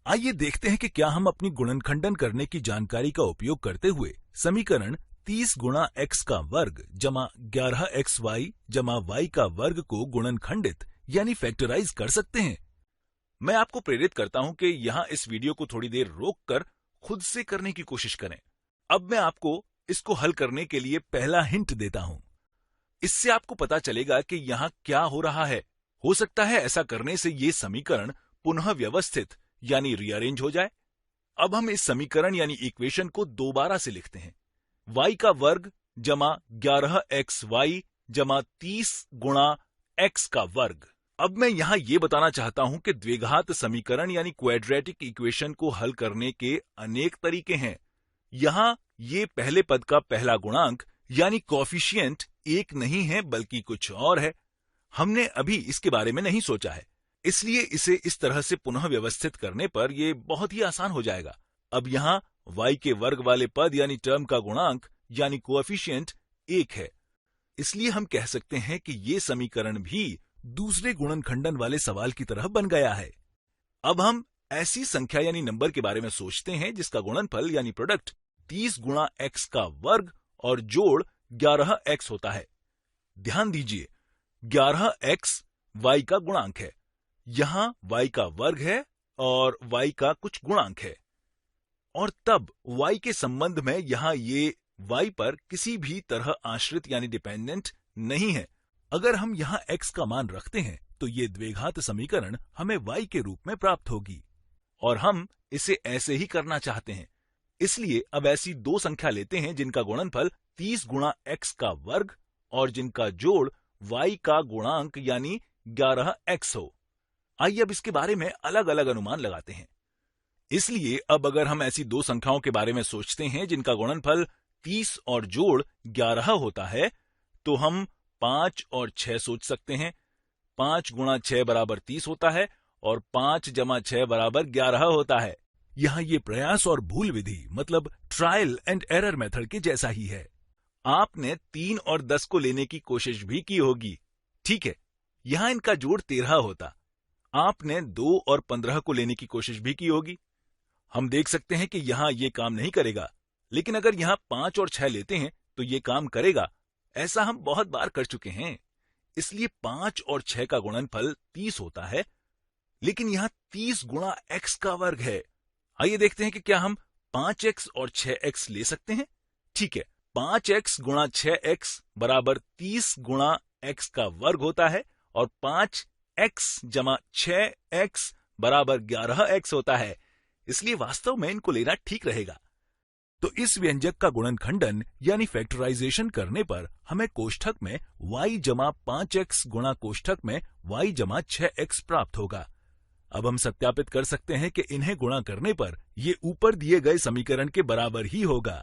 आइए देखते हैं कि क्या हम अपनी गुणनखंडन करने की जानकारी का उपयोग करते हुए समीकरण 30 गुणा x का वर्ग जमा 11xy जमा y का वर्ग को गुणनखंडित यानी फैक्टराइज कर सकते हैं। मैं आपको प्रेरित करता हूं कि यहां इस वीडियो को थोड़ी देर रोककर खुद से करने की कोशिश करें। अब मैं आपको इसको हल करने के लिए पहला हिंट देता हूं। इससे आपको पता चलेगा कि यहां क्या हो रहा है। हो सकता है ऐसा करने से ये समीकरण पुनः व्यवस्थित यानी रीअरेंज हो जाए। अब हम इस समीकरण यानी इक्वेशन को दोबारा से लिखते हैं। y का वर्ग जमा 11xy जमा 30 गुणा x का वर्ग। अब मैं यहां यह बताना चाहता हूं कि द्विघात समीकरण यानी क्वाड्रेटिक इक्वेशन को हल करने के अनेक तरीके हैं। यहां ये पहले पद का पहला गुणांक यानी कॉफिशिएंट एक नहीं है बल्कि कुछ और है। हमने अभी इसके बारे में नहीं सोचा है, इसलिए इसे इस तरह से पुनः व्यवस्थित करने पर यह बहुत ही आसान हो जाएगा। अब यहां y के वर्ग वाले पद यानी टर्म का गुणांक यानी कोएफिशिएंट 1 है, इसलिए हम कह सकते हैं कि यह समीकरण भी दूसरे गुणनखंडन वाले सवाल की तरह बन गया है। अब हम ऐसी संख्या यानी नंबर के बारे में सोचते हैं जिसका गुणनफल यानी प्रोडक्ट 30 गुणा x का वर्ग और जोड़ 11x होता है। ध्यान दीजिए, 11x y का गुणांक है, यहां y का वर्ग है और y का कुछ गुणांक है, और तब y के संबंध में यहां ये y पर किसी भी तरह आश्रित यानी डिपेंडेंट नहीं है। अगर हम यहां x का मान रखते हैं तो ये द्विघात समीकरण हमें y के रूप में प्राप्त होगी, और हम इसे ऐसे ही करना चाहते हैं। इसलिए अब ऐसी दो संख्या लेते हैं जिनका गुणनफल 30 गुणा x का वर्ग और जिनका जोड़ y का गुणांक यानी 11x हो। आइए अब इसके बारे में अलग अलग अनुमान लगाते हैं। इसलिए अब अगर हम ऐसी दो संख्याओं के बारे में सोचते हैं जिनका गुणनफल 30 और जोड़ 11 होता है, तो हम 5 और 6 सोच सकते हैं। 5 गुणा 6 बराबर 30 होता है और 5 जमा 6 बराबर 11 होता है। यहां ये प्रयास और भूल विधि मतलब ट्रायल एंड एरर मेथड के जैसा ही है। आपने 3 और 10 को लेने की कोशिश भी की होगी, ठीक है, यहां इनका जोड़ 13 होता। आपने 2 और 15 को लेने की कोशिश भी की होगी। हम देख सकते हैं कि यहां ये काम नहीं करेगा, लेकिन अगर यहां 5 और 6 लेते हैं तो ये काम करेगा। ऐसा हम बहुत बार कर चुके हैं। इसलिए 5 और 6 का गुणनफल 30 होता है, लेकिन यहां 30 गुणा x का वर्ग है। आइए देखते हैं कि क्या हम 5x और 6x ले सकते हैं। ठीक है, 5x गुणा 6x बराबर 30 गुणा x का वर्ग होता है और 5x जमा 6x बराबर 11x होता है। इसलिए वास्तव में इनको लेना ठीक रहेगा। तो इस व्यंजक का गुणनखंडन यानी फैक्टराइजेशन करने पर हमें कोष्ठक में y जमा 5x गुणा कोष्ठक में y जमा 6x प्राप्त होगा। अब हम सत्यापित कर सकते हैं कि इन्हें गुणा करने पर ये ऊपर दिए गए समीकरण के बराबर ही होगा।